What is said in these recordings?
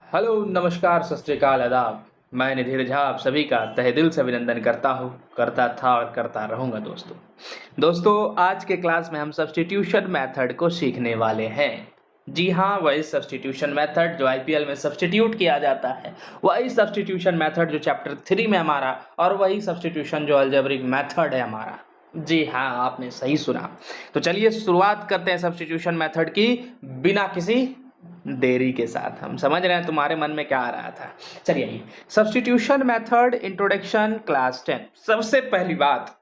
Hello, नमस्कार, सत श्री अकाल, आदाब। मैं निधीर झा आप सभी का तहे दिल से अभिनंदन करता हूँ, करता था और करता रहूँगा। दोस्तों आज के क्लास में हम सब्स्टिट्यूशन मेथड को सीखने वाले हैं। जी हाँ, वही सब्स्टिट्यूशन मेथड जो आईपीएल में सब्स्टिट्यूट किया जाता है, वही सब्स्टिट्यूशन मेथड जो चैप्टर 3 में हमारा, और वही सब्स्टिट्यूशन जो अलजेब्रिक मेथड है हमारा। जी हाँ, आपने सही सुना। तो चलिए शुरुआत करते हैं सब्स्टिट्यूशन मेथड की बिना किसी देरी के साथ। हम समझ रहे हैं तुम्हारे मन में क्या आ रहा था। चलिए, सब्स्टिट्यूशन मेथड इंट्रोडक्शन क्लास 10। सबसे पहली बात,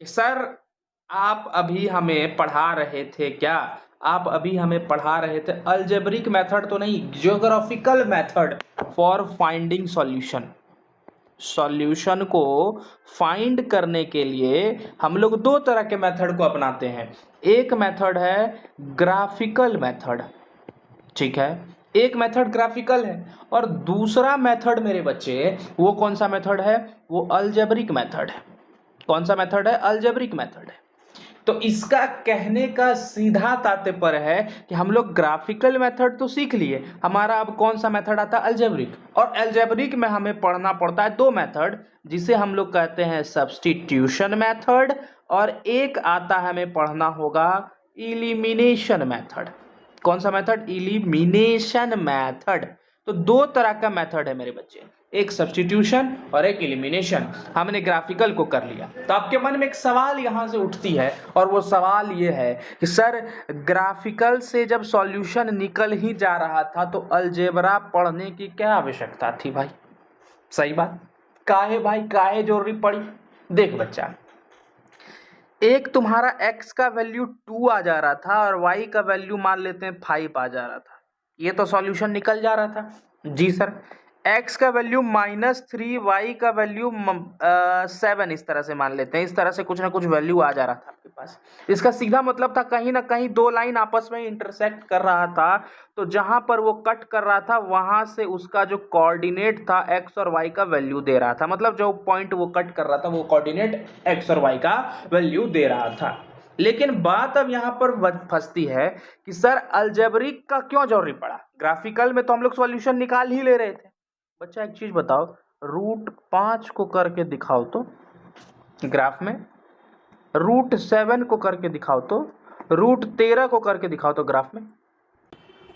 सर आप अभी हमें पढ़ा रहे थे क्या? आप अभी हमें पढ़ा रहे थे अलजेब्रिक मेथड तो नहीं, geographical method for finding solution. Solution को फाइंड करने के लिए हम लोग दो तरह के मेथड को अपनाते हैं। एक मेथड है ग्राफिकल मेथड, ठीक है, एक मेथड ग्राफिकल है, और दूसरा मेथड मेरे बच्चे वो कौन सा मेथड है? वो अलजेब्रिक मेथड है। कौन सा मेथड है? अलजेब्रिक मेथड है। तो इसका कहने का सीधा तात्पर्य है कि हम लोग ग्राफिकल मेथड तो सीख लिए, हमारा अब कौन सा मेथड आता है? अलजेब्रिक। और अलजेब्रिक में हमें पढ़ना पड़ता है दो मेथड, जिसे हम लोग कहते हैं सब्स्टिट्यूशन मेथड, और एक आता है हमें पढ़ना होगा इलिमिनेशन मेथड। कौन सा मेथड? Elimination method. तो दो तरह का मेथड है मेरे बच्चे, एक सब्स्टिट्यूशन और एक इलिमिनेशन। हमने ग्राफिकल को कर लिया। तो आपके मन में एक सवाल यहां से उठती है, और वो सवाल ये है कि सर ग्राफिकल से जब सॉल्यूशन निकल ही जा रहा था तो अलजेब्रा पढ़ने की क्या आवश्यकता थी भाई? सही बात, काहे भाई, काहे जरूरी पड़ी? देख बच्चा, एक तुम्हारा x का वैल्यू 2 आ जा रहा था और y का वैल्यू मान लेते हैं 5 आ जा रहा था। ये तो सॉल्यूशन निकल जा रहा था। जी सर, x का वैल्यू -3, y का वैल्यू 7, इस तरह से मान लेते हैं। इस तरह से कुछ ना कुछ वैल्यू आ जा रहा था आपके पास। इसका सीधा मतलब था कहीं ना कहीं दो लाइन आपस में इंटरसेक्ट कर रहा था, तो जहां पर वो कट कर रहा था वहां से उसका जो कोऑर्डिनेट था x और y का वैल्यू दे रहा था। मतलब जो पॉइंट वो कट कर रहा था वो कोऑर्डिनेट x और y का वैल्यू दे रहा था। लेकिन बात अब यहाँ पर फंसती है कि सर अलजेब्रिक का क्यों जरूरी पड़ा? ग्राफिकल में तो हम लोग सॉल्यूशन निकाल ही ले रहे थे। बच्चा एक चीज बताओ, √5 को करके दिखाओ तो ग्राफ में, √7 को करके दिखाओ तो, √13 को करके दिखाओ तो ग्राफ में।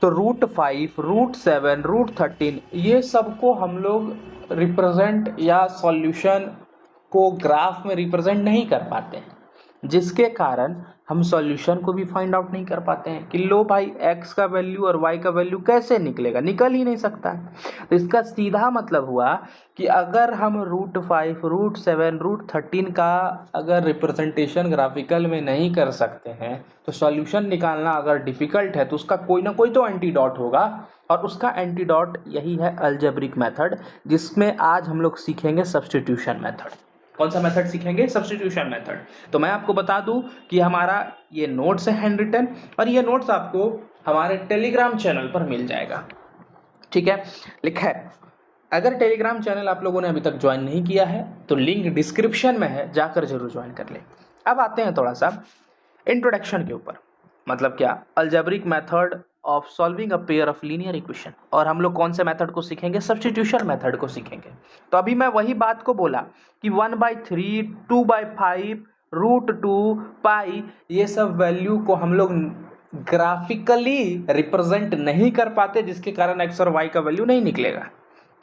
तो √5, √7, √13 ये सबको हम लोग रिप्रेजेंट या सॉल्यूशन को ग्राफ में रिप्रेजेंट नहीं कर पाते हैं, जिसके कारण हम सॉल्यूशन को भी फाइंड आउट नहीं कर पाते हैं कि लो भाई x का वैल्यू और y का वैल्यू कैसे निकलेगा, निकल ही नहीं सकता है। तो इसका सीधा मतलब हुआ कि अगर हम √5, √7, √13 का अगर रिप्रेजेंटेशन ग्राफिकल में नहीं कर सकते हैं, तो सॉल्यूशन निकालना अगर डिफिकल्ट है, तो उसका कोई ना कोई तो एंटीडॉट होगा, और उसका एंटीडॉट यही है अलजेब्रिक मेथड, जिसमें आज हम लोग सीखेंगे सब्स्टिट्यूशन मेथड। कौन सा मेथड सीखेंगे? Substitution method. तो मैं आपको बता दूं कि हमारा ये नोट्स है हैंड रिटन, और ये नोट्स आपको हमारे टेलीग्राम चैनल पर मिल जाएगा, ठीक है, लिखा है। अगर टेलीग्राम चैनल आप लोगों ने अभी तक ज्वाइन नहीं किया है तो लिंक डिस्क्रिप्शन में है, जाकर जरूर ज्वाइन कर ले। अब आते हैं थोड़ा सा इंट्रोडक्शन के ऊपर। मतलब क्या? Algebraic method of solving a pair of linear equation. और हम लोग कौन से मेथड को सीखेंगे? सब्स्टिट्यूशन मेथड को सीखेंगे। तो अभी मैं वही बात को बोला कि 1/3, 2/5, √2, पाई, ये सब वैल्यू को हम लोग ग्राफिकली रिप्रेजेंट नहीं कर पाते, जिसके कारण x और y का वैल्यू नहीं निकलेगा।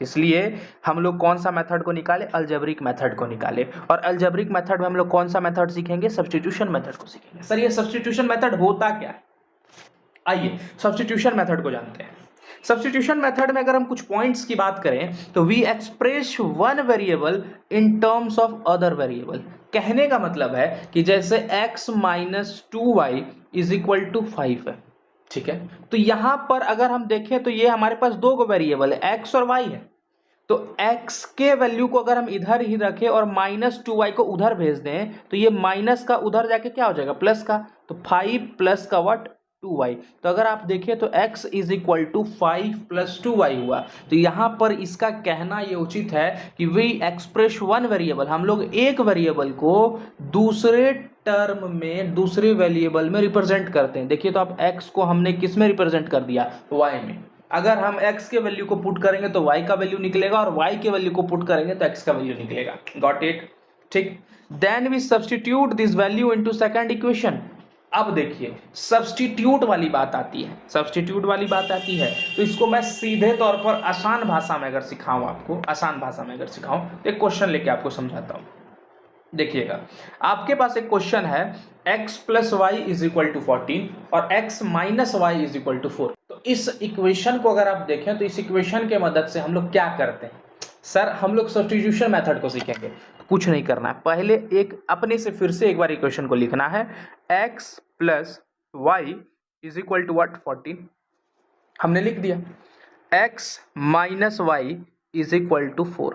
इसलिए हम लोग कौन सा मेथड को निकाले? अलजेब्रिक मेथड को निकाले। और अलजेब्रिक मेथड में हम लोग कौन सा मेथड सीखेंगे? सब्स्टिट्यूशन मेथड को सीखेंगे। सर ये सब्स्टिट्यूशन मेथड होता क्या है? आइए सब्स्टिट्यूशन मेथड को जानते हैं। सब्स्टिट्यूशन मेथड में अगर हम कुछ पॉइंट्स की बात करें तो we express one variable in terms of other variable. कहने का मतलब है कि जैसे x - 2y = 5 है, ठीक है। तो यहां पर अगर हम देखें तो ये हमारे पास दो वेरिएबल है, x और y है। तो x के वैल्यू को अगर हम इधर ही रखें और -2y को उधर भेज दें, तो ये माइनस का उधर जाके क्या हो जाएगा? प्लस का। तो 5 प्लस का व्हाट? 2y। तो अगर आप देखें तो x = 5 + 2y हुआ। तो यहां पर इसका कहना ये उचित है कि वी एक्सप्रेस वन वेरिएबल, हम लोग एक वेरिएबल को दूसरे टर्म में, दूसरे वेरिएबल में रिप्रेजेंट करते हैं। देखिए तो आप x को हमने किस में रिप्रेजेंट कर दिया? y में। अगर हम x के वैल्यू को पुट करेंगे तो y का वैल्यू निकलेगा और y के वैल्यू को पुट करेंगे तो x का वैल्यू निकलेगा। Got it? ठीक। Then we substitute this value into second equation. अब देखिए सब्स्टिट्यूट वाली बात आती है, सब्स्टिट्यूट वाली बात आती है, तो इसको मैं सीधे तौर पर आसान भाषा में अगर सिखाऊं आपको, आसान भाषा में अगर सिखाऊं तो एक क्वेश्चन लेके आपको समझाता हूं। देखिएगा, आपके पास एक क्वेश्चन है x plus y is equal to 14 और x minus y is equal to 4। तो इस इक्वेशन को अगर आप देखें तो इस इक्वेशन के मदद से हम लोग क्या करते हैं? सर हम लोग सब्स्टिट्यूशन मेथड को सीखेंगे। कुछ नहीं करना है, पहले एक अपने से फिर से एक बार इक्वेशन को लिखना है। x plus y is equal to what? 14। हमने लिख दिया। x minus y is equal to 4।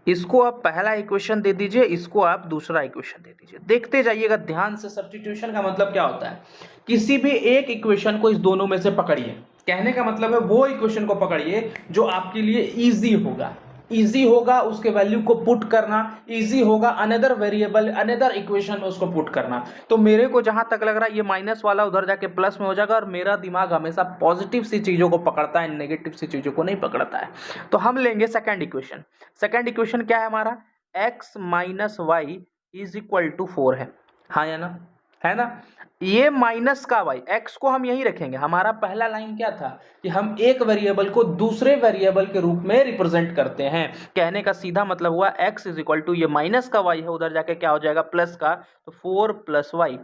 इसको आप पहला इक्वेशन दे दीजिए, इसको आप दूसरा इक्वेशन दे दीजिए। देखते जाइएगा ध्यान से। सब्स्टिट्यूशन का मतलब क्या होता है? किसी भी एक इक्वेशन को इस दोनों में से पकड़िए। कहने का मतलब है वो इक्वेशन को पकड़िए जो आपके लिए इजी होगा, इजी होगा उसके वैल्यू को पुट करना, इजी होगा अनदर वेरिएबल अनदर इक्वेशन में उसको पुट करना। तो मेरे को जहां तक लग रहा है ये माइनस वाला उधर जाके प्लस में हो जाएगा और मेरा दिमाग हमेशा पॉजिटिव सी चीजों को पकड़ता है, नेगेटिव सी चीजों को नहीं पकड़ता है। तो हम लेंगे सेकंड इक्वेशन। सेकंड इक्वेशन क्या है हमारा? x minus y is equal to 4 है। हाँ या ना? है ना? ये माइनस का y, x को हम यही रखेंगे। हमारा पहला लाइन क्या था कि हम एक वेरिएबल को दूसरे वेरिएबल के रूप में रिप्रेजेंट करते हैं। कहने का सीधा मतलब हुआ x इज इक्वल टू ये माइनस का y है, उधर जाके क्या हो जाएगा? प्लस का। तो 4 प्लस वाई।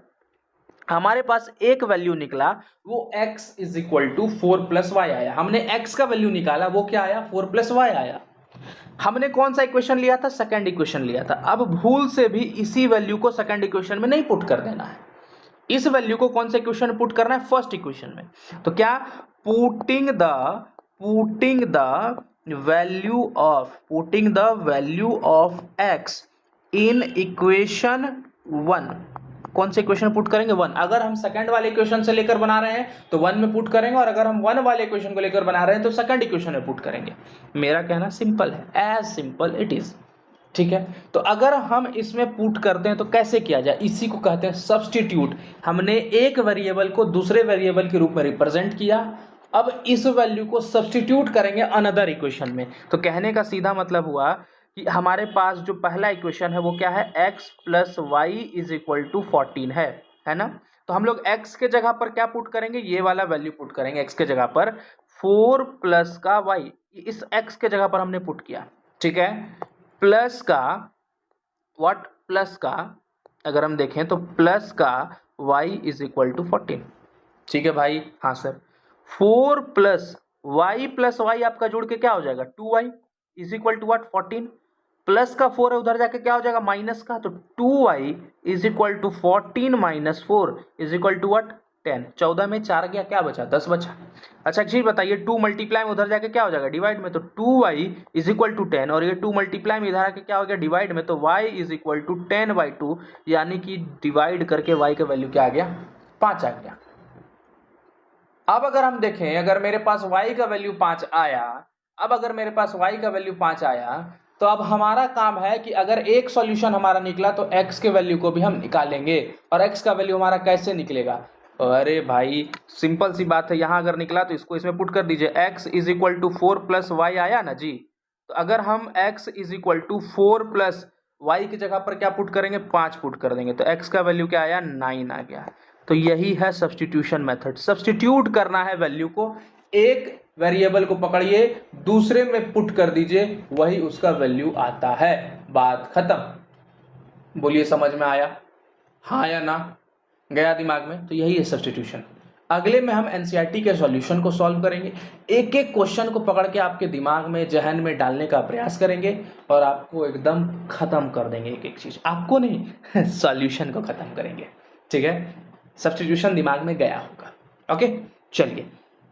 हमारे पास एक वैल्यू निकला, वो x is equal to 4 plus y आया। हमने x का वैल्यू निकाला, वो क्या आया? 4 प्लस वाई आया। हमने कौन सा इक्वेशन लिया था? सेकंड इक्वेशन लिया था। अब भूल से भी इसी वैल्यू को सेकंड इक्वेशन में नहीं पुट कर देना है। इस वैल्यू को कौन सा इक्वेशन में पुट करना है? फर्स्ट इक्वेशन में। तो क्या? Putting the value of x in equation 1। कौन से इक्वेशन पुट करेंगे? 1। अगर हम सेकंड वाले इक्वेशन से लेकर बना रहे हैं तो 1 में पुट करेंगे, और अगर हम 1 वाले इक्वेशन को लेकर बना रहे हैं तो सेकंड इक्वेशन में पुट करेंगे। मेरा कहना सिंपल है, एज सिंपल इट इज। ठीक है, तो अगर हम इसमें पुट करते हैं तो कैसे किया जाए? इसी को कहते हैं सब्स्टिट्यूट। हमने एक वेरिएबल को दूसरे वेरिएबल के रूप में रिप्रेजेंट किया, अब इस वैल्यू को सब्स्टिट्यूट करेंगे अनदर इक्वेशन में। तो कहने का सीधा मतलब हुआ कि हमारे पास जो पहला इक्वेशन है वो क्या है? x plus y is equal to 14 है ना? तो हम लोग x के जगह पर क्या पुट करेंगे? ये वाला वैल्यू पुट करेंगे। x के जगह पर 4 प्लस का y, इस x के जगह पर हमने पुट किया। ठीक है, प्लस का व्हाट? प्लस का अगर हम देखें तो प्लस का y इज इक्वल टू 14। ठीक है भाई? हाँ sir. 4 plus y plus y आपका जुड़ के क्या हो जाएगा? 2y is equal to what? 14। Plus का 4 है, उधर जाके क्या हो जाएगा? माइनस का। तो 2y is equal to 14 minus 4 is equal to what? 10। 14 में 4 गया, क्या बचा? 10 बचा। अच्छा एक चीज बताइए, 2 मल्टीप्लाई में उधर जाके क्या हो जाएगा? डिवाइड में। तो 2y इज इक्वल टू 10 और ये 2 मल्टीप्लाई में इधर आके क्या हो गया? डिवाइड में। तो y इज इक्वल टू 10/2, यानी कि डिवाइड करके y का वैल्यू क्या आ गया? 5 आ गया। अब अगर हम देखें, अगर मेरे पास y का वैल्यू 5 आया, तो अब हमारा काम है कि अगर एक सॉल्यूशन हमारा निकला तो x के वैल्यू को भी हम निकालेंगे। और x का वैल्यू हमारा कैसे निकलेगा? अरे भाई सिंपल सी बात है, यहां अगर निकला तो इसको इसमें पुट कर दीजिए। x is equal to 4 plus y आया ना जी? तो अगर हम x is equal to 4 plus y की जगह पर क्या पुट करेंगे? 5 पुट कर देंगे। तो x का वैल्यू क्या आया? 9 आ गया। तो यही है सब्स्टिट्यूशन मेथड। सब्स्टिट्यूट करना है वैल्यू को, एक वेरिएबल को पकड़िए दूसरे में पुट कर दीजिए, वही उसका वैल्यू आता है। बात खत्म। बोलिए समझ में आया? हाँ या ना? गया दिमाग में? तो यही है सब्स्टिट्यूशन। अगले में हम एनसीईआरटी के सॉल्यूशन को सॉल्व करेंगे, एक एक क्वेश्चन को पकड़ के आपके दिमाग में जहन में डालने का प्रयास करेंगे और आपको एकदम खत्म कर देंगे। एक एक चीज आपको नहीं, सॉल्यूशन को खत्म करेंगे। ठीक है, सब्स्टिट्यूशन दिमाग में गया होगा। ओके चलिए,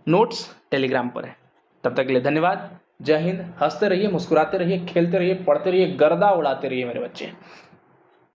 नोट्स टेलीग्राम पर है। तब तक के लिए धन्यवाद। जय हिंद। हंसते रहिए, मुस्कुराते रहिए, खेलते रहिए, पढ़ते रहिए, गर्दा उड़ाते रहिए मेरे बच्चे।